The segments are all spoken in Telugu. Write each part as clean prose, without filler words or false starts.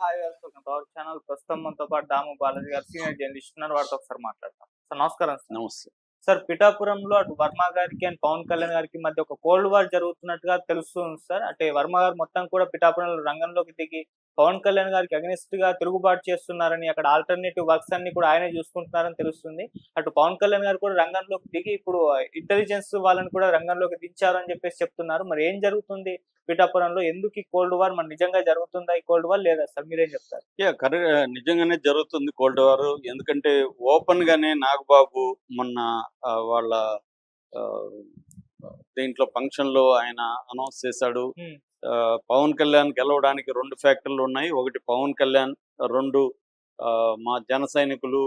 Hi welcome to our channel. ప్రస్తుతం మనతో పాటు దాము బాలాజీ గారు సీనియర్ జర్నలిస్ట్ ఉన్నారు. వారితో ఒకసారి మాట్లాడతాం. సార్ నమస్కారం సార్. నమస్తే. సార్ పిఠాపురంలో అటు వర్మ గారికి అండ్ పవన్ కళ్యాణ్ గారికి మధ్య ఒక కోల్డ్ వార్ జరుగుతున్నట్టుగా తెలుస్తుంది సార్. అంటే వర్మ గారు మొత్తం కూడా పిఠాపురంలో రంగంలోకి దిగి పవన్ కళ్యాణ్ గారికి అగెనిస్ట్ గా తిరుగుబాటు చేస్తున్నారని, అక్కడ ఆల్టర్నేటివ్ వర్క్స్ అన్ని కూడా ఆయనే చూసుకుంటున్నారని తెలుస్తుంది. అటు పవన్ కళ్యాణ్ గారు కూడా రంగంలోకి దిగి ఇప్పుడు ఇంటెలిజెన్స్ వాళ్ళని కూడా రంగంలోకి దించారని చెప్పేసి చెప్తున్నారు. మరి ఏం జరుగుతుంది పిఠాపురంలో? ఎందుకు ఈ కోల్డ్ వార్? మరి నిజంగా జరుగుతుందా ఈ కోల్డ్ వార్ లేదా సార్? మీరేం చెప్తారు? నిజంగానే జరుగుతుంది కోల్డ్ వార్. ఎందుకంటే ఓపెన్ గానే నాగబాబు మొన్న వాళ్ళ ఆహ్, దీంట్లో ఫంక్షన్‌లో ఆయన అనౌన్స్ చేశాడు. హ్మ్. పవన్ కళ్యాణ్ గెలవడానికి 2 ఫ్యాక్టర్‌లు ఉన్నాయి. ఒకటి పవన్ కళ్యాణ్, 2 మా జన సైనికులు,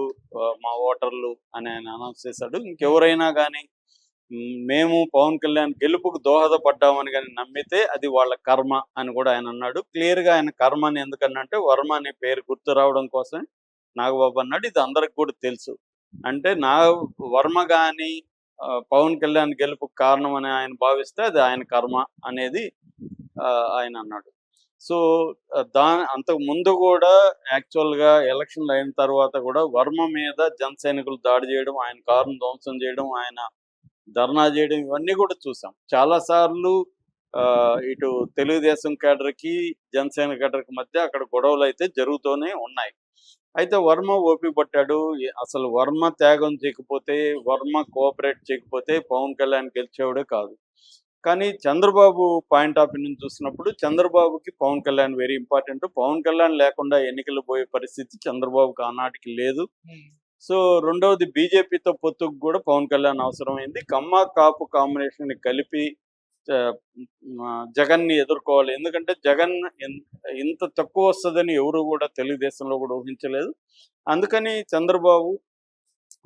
మా ఓటర్లు అని ఆయన అనౌన్స్ చేశాడు. ఇంకెవరైనా గాని మేము పవన్ కళ్యాణ్ గెలుపుకు దోహదపడ్డామని గాని నమ్మితే అది వాళ్ళ కర్మ అని కూడా ఆయన అన్నాడు. క్లియర్‌గా ఆయన కర్మ అని ఎందుకన్నంటే వర్మ అనే పేరు గుర్తు రావడం కోసమే నాగబాబు అన్నాడు. ఇది అందరికి కూడా తెలుసు. అంటే వర్మ గాని పవన్ కళ్యాణ్ గెలుపుకు కారణం అని ఆయన భావిస్తే అది ఆయన కర్మ అనేది ఆయన అన్నాడు. సో, అంతకు ముందు కూడా యాక్చువల్‌గా ఎలక్షన్‌లు అయిన తర్వాత కూడా వర్మ మీద జన సైనికులు దాడి చేయడం, ఆయన కారును ధ్వంసం చేయడం, ఆయన ధర్నా చేయడం ఇవన్నీ కూడా చూసాం. చాలా సార్లు ఇటు తెలుగుదేశం కేడర్‌కి, జనసేన కేడర్‌కి మధ్య అక్కడ గొడవలైతే జరుగుతూనే ఉన్నాయి. అయితే వర్మ ఓపిక పట్టాడు. అసలు వర్మ త్యాగం చేయకపోతే, వర్మ కోఆపరేట్ చేయకపోతే పవన్ కళ్యాణ్ గెలిచేవాడే కాదు. కానీ చంద్రబాబు పాయింట్ ఆఫ్ వ్యూ నుంచి చూసినప్పుడు చంద్రబాబుకి పవన్ కళ్యాణ్ వెరీ ఇంపార్టెంట్. పవన్ కళ్యాణ్ లేకుండా ఎన్నికలు పోయే పరిస్థితి చంద్రబాబుకి ఆనాటికి లేదు. సో, రెండవది బీజేపీతో పొత్తుకు కూడా పవన్ కళ్యాణ్ అవసరమైంది. కమ్మ, కాపు కాంబినేషన్‌ని కలిపి జగన్‌ని ఎదుర్కోవాలి. ఎందుకంటే జగన్ ఇంత తక్కువ వస్తదని ఎవరు కూడా తెలుగుదేశంలో కూడా ఊహించలేదు. అందుకని చంద్రబాబు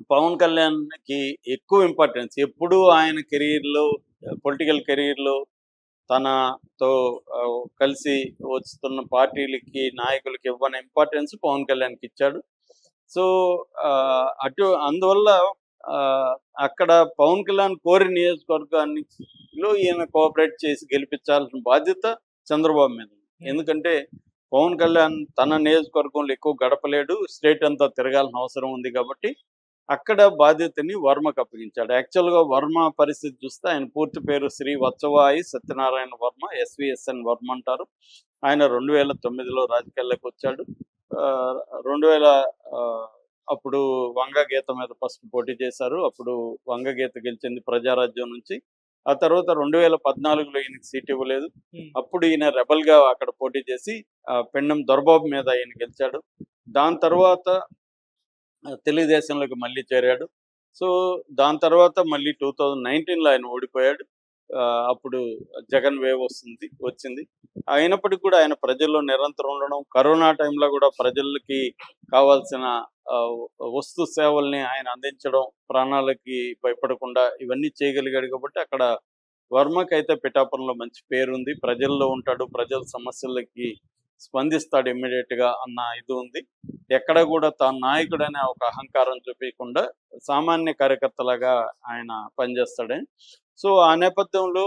పవన్ కళ్యాణ్‌కి ఎక్కువ ఇంపార్టెన్స్ ఎప్పుడూ ఆయన కెరీర్‌లో, పొలిటికల్ కెరీర్‌లో తనతో కలిసి వస్తున్న పార్టీలకి, నాయకులకి ఇవ్వని ఇంపార్టెన్స్ పవన్ కళ్యాణ్‌కి ఇచ్చాడు. సో, అందువల్ల అక్కడ పవన్ కళ్యాణ్ కోరి నియోజకవర్గానిలో ఈయన కోఆపరేట్ చేసి గెలిపించాల్సిన బాధ్యత చంద్రబాబు మీద ఉంది. ఎందుకంటే పవన్ కళ్యాణ్ తన నియోజకవర్గంలో ఎక్కువ గడపలేడు. స్టేట్ అంతా తిరగాల్సిన అవసరం ఉంది కాబట్టి అక్కడ బాధ్యతని వర్మకు అప్పగించాడు. యాక్చువల్‌గా వర్మ పరిస్థితి చూస్తే ఆయన పూర్తి పేరు శ్రీ వత్సవాయి సత్యనారాయణ వర్మ, ఎస్వీఎస్ఎన్ వర్మ అంటారు. ఆయన 2009లో రాజకీయాల్లోకి వచ్చాడు. 2000 అప్పుడు వంగగీత మీద ఫస్ట్ పోటీ చేశారు. అప్పుడు వంగగీత గెలిచింది ప్రజారాజ్యం నుంచి. ఆ తర్వాత 2014లో ఈయనకి సీట్ ఇవ్వలేదు. అప్పుడు ఈయన రెబల్‌గా అక్కడ పోటీ చేసి పెండెం దొరబాబు మీద ఈయన గెలిచాడు. దాని తర్వాత తెలుగుదేశంలోకి మళ్ళీ చేరాడు. సో, దాని తర్వాత మళ్ళీ 2019లో ఆయన ఓడిపోయాడు. అప్పుడు జగన్ వేవ్ వచ్చింది. అయినప్పటికీ కూడా ఆయన ప్రజల్లో నిరంతరం ఉండడం, కరోనా టైంలో కూడా ప్రజలకి కావాల్సిన వస్తు సేవల్ని ఆయన అందించడం, ప్రాణాలకి భయపడకుండా ఇవన్నీ చేయగలిగాడు కాబట్టి అక్కడ వర్మకైతే పిఠాపురంలో మంచి పేరుంది. ప్రజల్లో ఉంటాడు, ప్రజల సమస్యలకి స్పందిస్తాడు ఇమ్మీడియట్‌గా అన్న ఇది ఉంది. ఎక్కడ కూడా తాను నాయకుడనే ఒక అహంకారం చూపియకుండా సామాన్య కార్యకర్తలాగా ఆయన పనిచేస్తాడని. సో, ఆ నేపథ్యంలో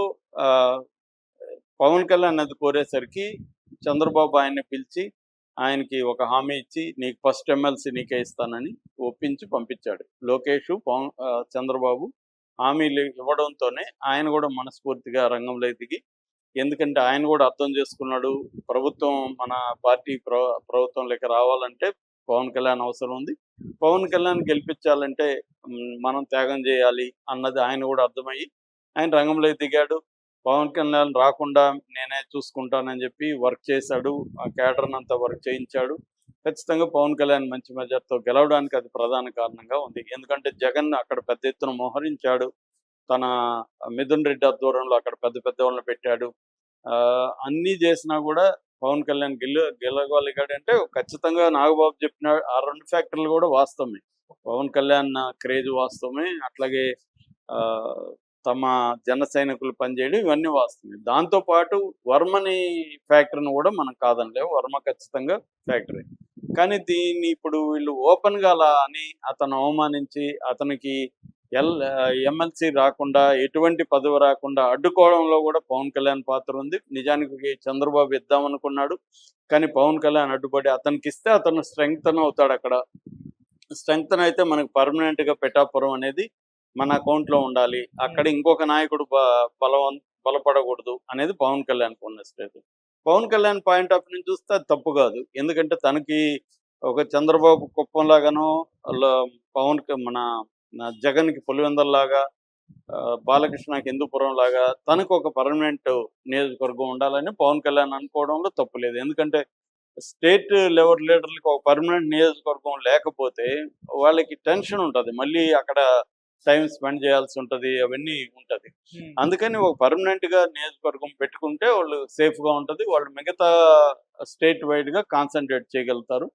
పవన్ కళ్యాణ్ అది కోరేసరికి చంద్రబాబు ఆయన్ని పిలిచి ఆయనకి ఒక హామీ ఇచ్చి నీకు ఫస్ట్ ఎమ్మెల్సీ నీకే ఇస్తానని ఒప్పించి పంపించాడు. లోకేషు, చంద్రబాబు హామీలు ఇవ్వడంతోనే ఆయన కూడా మనస్ఫూర్తిగా రంగంలోకి దిగి, ఎందుకంటే ఆయన కూడా అర్థం చేసుకున్నాడు ప్రభుత్వం మన పార్టీ ప్రభుత్వంలోకి రావాలంటే పవన్ కళ్యాణ్ అవసరం ఉంది. పవన్ కళ్యాణ్ గెలిపించాలంటే మనం త్యాగం చేయాలి అన్నది ఆయన కూడా అర్థమయ్యి ఆయన రంగంలోకి దిగాడు. పవన్ కళ్యాణ్ రాకుండా నేనే చూసుకుంటానని చెప్పి వర్క్ చేశాడు. ఆ క్యాడర్‌ని అంతా వర్క్ చేయించాడు. ఖచ్చితంగా పవన్ కళ్యాణ్ మంచి మెజార్టీతో గెలవడానికి అది ప్రధాన కారణంగా ఉంది. ఎందుకంటే జగన్ అక్కడ పెద్ద ఎత్తున మోహరించాడు. తన మిథున్ రెడ్డి ఆధ్వర్యంలో అక్కడ పెద్ద పెద్ద వాళ్ళని పెట్టాడు. అన్నీ చేసినా కూడా పవన్ కళ్యాణ్ గెలవగలిగాడంటే ఖచ్చితంగా నాగబాబు చెప్పిన ఆ 2 ఫ్యాక్టర్లు కూడా వాస్తవమే. పవన్ కళ్యాణ్ క్రేజ్ వాస్తవమే. అట్లాగే తమ జన సైనికులు పనిచేయడం ఇవన్నీ వాస్తవమే. దాంతో పాటు వర్మని ఫ్యాక్టర్‌ని కూడా మనం కాదనలేము. వర్మ ఖచ్చితంగా ఫ్యాక్టరే. కానీ దీన్ని ఇప్పుడు వీళ్ళు ఓపెన్‌గా అలా అని అతను అవమానించి అతనికి ఎమ్మెల్సీ రాకుండా ఎటువంటి పదవి రాకుండా అడ్డుకోవడంలో కూడా పవన్ కళ్యాణ్ పాత్ర ఉంది. నిజానికి చంద్రబాబు ఇద్దామనుకున్నాడు, కానీ పవన్ కళ్యాణ్ అడ్డుపడి అతనికి ఇస్తే అతను స్ట్రెంగ్తన్ అవుతాడు. అక్కడ స్ట్రెంగ్తన్ అయితే మనకు పర్మనెంట్గా పిఠాపురం అనేది మన అకౌంట్లో ఉండాలి, అక్కడ ఇంకొక నాయకుడు బలపడకూడదు అనేది పవన్ కళ్యాణ్కి ఉన్న state. Pawan Kalyan point of నుంచి చూస్తే అది తప్పు కాదు. ఎందుకంటే తనకి ఒక చంద్రబాబు కుప్పంలాగానో మన జగన్కి పులివెందల్లాగా, బాలకృష్ణకి హిందూపురం లాగా తనకు ఒక పర్మనెంట్ నియోజకవర్గం ఉండాలని పవన్ కళ్యాణ్ అనుకోవడంలో తప్పు లేదు. ఎందుకంటే స్టేట్ లెవెల్ లీడర్లకు ఒక పర్మనెంట్ నియోజకవర్గం లేకపోతే వాళ్ళకి టెన్షన్ ఉంటుంది, మళ్ళీ అక్కడ టైం స్పెండ్ చేయాల్సి ఉంటుంది, అవన్నీ ఉంటుంది. అందుకని ఒక పర్మనెంట్గా నియోజకవర్గం పెట్టుకుంటే వాళ్ళు సేఫ్గా ఉంటుంది, వాళ్ళు మిగతా స్టేట్ వైడ్గా కాన్సన్ట్రేట్ చేయగలుగుతారు.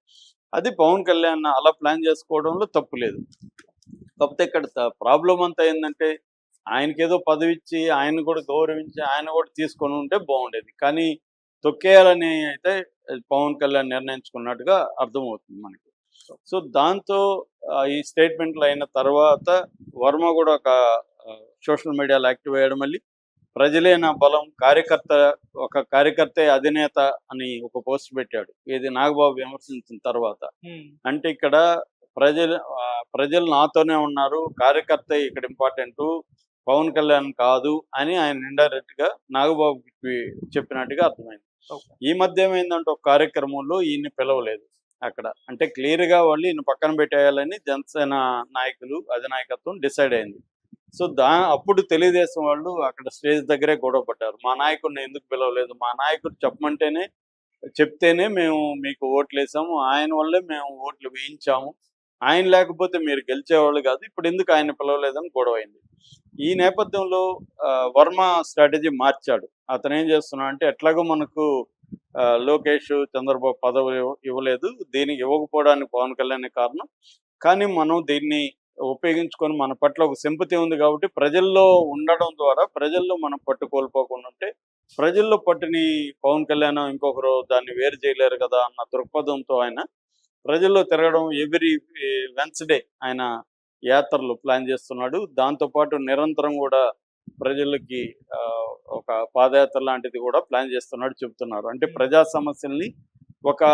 అది పవన్ కళ్యాణ్ అలా ప్లాన్ చేసుకోవడంలో తప్పు లేదు. కాకపోతే ఇక్కడ ప్రాబ్లం అంతా ఏంటంటే ఆయనకేదో పదవి ఇచ్చి ఆయన కూడా గౌరవించి ఆయన కూడా తీసుకొని ఉంటే బాగుండేది, కానీ తొక్కేయాలని అయితే పవన్ కళ్యాణ్ నిర్ణయించుకున్నట్టుగా అర్థమవుతుంది మనకి. సో దాంతో ఈ స్టేట్మెంట్లు అయిన తర్వాత వర్మ కూడా ఒక సోషల్ మీడియాలో యాక్టివ్ అయ్యాడు. మళ్ళీ ప్రజలే నా బలం, ఒక కార్యకర్తే అధినేత అని ఒక పోస్ట్ పెట్టాడు, ఇది నాగబాబు విమర్శించిన తర్వాత. అంటే ఇక్కడ ప్రజలు నాతోనే ఉన్నారు, కార్యకర్త ఇక్కడ ఇంపార్టెంట్, పవన్ కళ్యాణ్ కాదు అని ఆయన ఇండైరెక్ట్ గా నాగబాబుకి చెప్పినట్టుగా అర్థమైంది. ఈ మధ్య ఏమైందంటే ఒక కార్యక్రమంలో ఈయన్ని పిలవలేదు అక్కడ, అంటే క్లియర్ గా వాళ్ళు ఈయన పక్కన పెట్టేయాలని జనసేన నాయకులు అధినాయకత్వం డిసైడ్ అయింది. సో అప్పుడు తెలుగుదేశం వాళ్ళు అక్కడ స్టేజ్ దగ్గరే గొడవ పడ్డారు, మా నాయకుడిని ఎందుకు పిలవలేదు, మా నాయకుడు చెప్తేనే మేము మీకు ఓట్లు వేసాము, ఆయన వల్లే మేము ఓట్లు వేయించాము, ఆయన లేకపోతే మీరు గెలిచేవాళ్ళు కాదు, ఇప్పుడు ఎందుకు ఆయన పిలవలేదని గొడవ అయింది. ఈ నేపథ్యంలో వర్మ స్ట్రాటజీ మార్చాడు. అతను ఏం చేస్తున్నాడు అంటే, ఎట్లాగో మనకు లోకేష్ చంద్రబాబు పదవి ఇవ్వలేదు, దీనికి ఇవ్వకపోవడానికి పవన్ కళ్యాణ్ కారణం, కానీ మనం దీన్ని ఉపయోగించుకొని మన పట్ల ఒక సింపతి ఉంది కాబట్టి ప్రజల్లో ఉండడం ద్వారా ప్రజల్లో మనం పట్టు కోల్పోకుండా ఉంటే, ప్రజల్లో పట్టుని పవన్ కళ్యాణ్ ఇంకొకరు దాన్ని వేరు చేయలేరు కదా అన్న దృక్పథంతో ఆయన ప్రజల్లో తిరగడం, ఎవ్రీ వెన్స్డే ఆయన యాత్రలు ప్లాన్ చేస్తున్నాడు. దాంతోపాటు నిరంతరం కూడా ప్రజలకి ఒక పాదయాత్ర లాంటిది కూడా ప్లాన్ చేస్తున్నాడు చెప్తున్నారు. అంటే ప్రజా సమస్యల్ని ఒక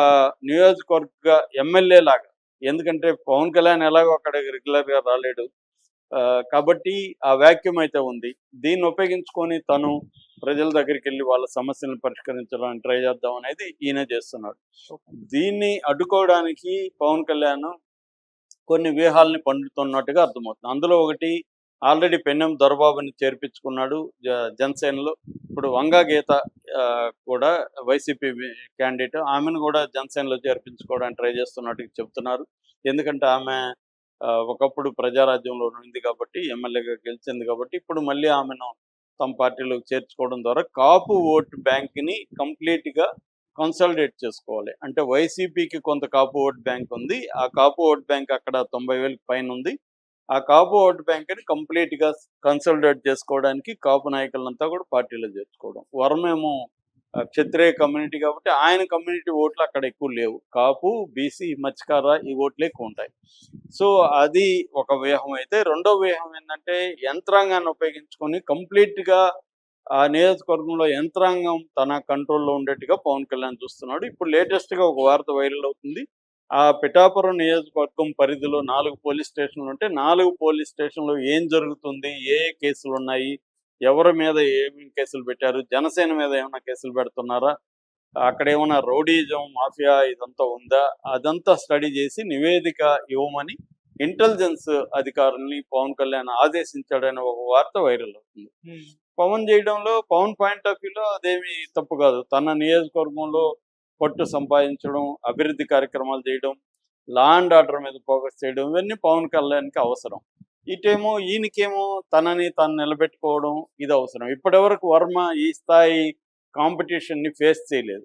నియోజకవర్గ ఎమ్మెల్యే లాగా, ఎందుకంటే పవన్ కళ్యాణ్ ఎలాగో అక్కడ రెగ్యులర్గా రాలేడు కాబట్టి ఆ వ్యాక్యూమ్ అయితే ఉంది, దీన్ని ఉపయోగించుకొని తను ప్రజల దగ్గరికి వెళ్ళి వాళ్ళ సమస్యలను పరిష్కరించడానికి ట్రై చేద్దాం అనేది ఈయన చేస్తున్నాడు. దీన్ని అడ్డుకోవడానికి పవన్ కళ్యాణ్ కొన్ని వ్యూహాలని పండుతున్నట్టుగా అర్థమవుతుంది. అందులో ఒకటి, ఆల్రెడీ పెన్నెం దొరబాబుని చేర్పించుకున్నాడు జనసేనలో. ఇప్పుడు వంగా గీత కూడా వైసీపీ క్యాండిడేట్, ఆమెను కూడా జనసేనలో చేర్పించుకోవడానికి ట్రై చేస్తున్నట్టుగా చెప్తున్నారు. ఎందుకంటే ఆమె ఒకప్పుడు ప్రజారాజ్యంలో ఉంది కాబట్టి, ఎమ్మెల్యేగా గెలిచింది కాబట్టి, ఇప్పుడు మళ్ళీ ఆమెను తమ పార్టీలోకి చేర్చుకోవడం ద్వారా కాపు ఓటు బ్యాంక్ని కంప్లీట్గా కన్సాలిడేట్ చేసుకోవాలి. అంటే వైసీపీకి కొంత కాపు ఓటు బ్యాంక్ ఉంది, ఆ కాపు ఓటు బ్యాంక్ అక్కడ 90,000 పైన ఉంది. ఆ కాపు ఓటు బ్యాంక్ని కంప్లీట్గా కన్సాలిడేట్ చేసుకోవడానికి కాపు నాయకులంతా కూడా పార్టీలో చేర్చుకోవడం. వర్మేమో క్షత్రియ కమ్యూనిటీ కాబట్టి ఆయన కమ్యూనిటీ ఓట్లు అక్కడ ఎక్కువ లేవు, కాపు, బీసీ, మత్స్యకార ఈ ఓట్లే ఎక్కువ ఉంటాయి. సో అది ఒక వ్యూహం అయితే, రెండో వ్యూహం ఏంటంటే యంత్రాంగాన్ని ఉపయోగించుకొని కంప్లీట్గా ఆ నియోజకవర్గంలో యంత్రాంగం తన కంట్రోల్లో ఉండేట్టుగా పవన్ కళ్యాణ్ చూస్తున్నాడు. ఇప్పుడు లేటెస్ట్గా ఒక వార్త వైరల్ అవుతుంది, ఆ పిఠాపురం నియోజకవర్గం పరిధిలో 4 పోలీస్ స్టేషన్లు ఉంటే 4 పోలీస్ స్టేషన్లో ఏం జరుగుతుంది, ఏ కేసులు ఉన్నాయి, ఎవరి మీద ఏమేమి కేసులు పెట్టారు, జనసేన మీద ఏమైనా కేసులు పెడుతున్నారా, అక్కడ ఏమైనా రౌడీజం మాఫియా ఇదంతా ఉందా, అదంతా స్టడీ చేసి నివేదిక ఇవ్వమని ఇంటెలిజెన్స్ అధికారుల్ని పవన్ కళ్యాణ్ ఆదేశించాడని ఒక వార్త వైరల్ అవుతుంది. పవన్ చేయడంలో, పవన్ పాయింట్ ఆఫ్ వ్యూలో అదేమి తప్పు కాదు. తన నియోజకవర్గంలో పట్టు సంపాదించడం, అభివృద్ధి కార్యక్రమాలు చేయడం, లా అండ్ ఆర్డర్ మీద ఫోకస్ చేయడం, ఇవన్నీ పవన్ కళ్యాణ్కి అవసరం. ఇటేమో ఈయనకేమో తనని తాను నిలబెట్టుకోవడం ఇది అవసరం. ఇప్పటివరకు వర్మ ఈ స్థాయి కాంపిటీషన్ని ఫేస్ చేయలేదు.